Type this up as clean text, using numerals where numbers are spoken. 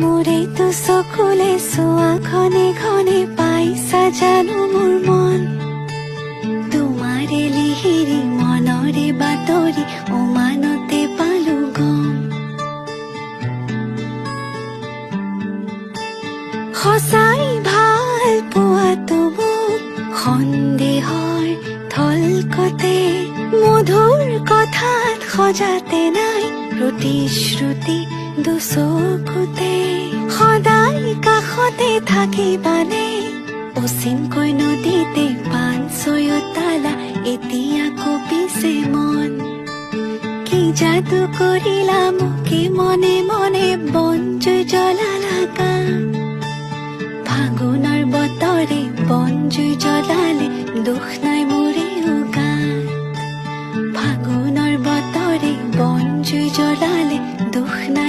মোৰেতো চকুলে চোৱা ঘনে ঘনে পাইছা জানো মোৰ মন তোমাৰে লিহিৰি মনৰে বাতৰি উমানতে পালো গম সঁচাই ভাল পোৱাটো মোক সন্দেহৰ থলকতে মধুৰ কথাত সজাতে নাই প্ৰতিশ্ৰুতি দুচকুতে সদায় কাষতে থাকিবানে অচিনকৈ নদীতে পান ছয়তালা এতিয়া কঁপিছে মন কি যাদু কৰিলা মোকে মনে মনে বনজুই জ্বলালা গান ফাগুনৰ বতৰে বনজুই জ্বলালে দুখ নাই মোৰে গান ফাগুনৰ বতৰে বনজুই জ্বলালে দুখ নাই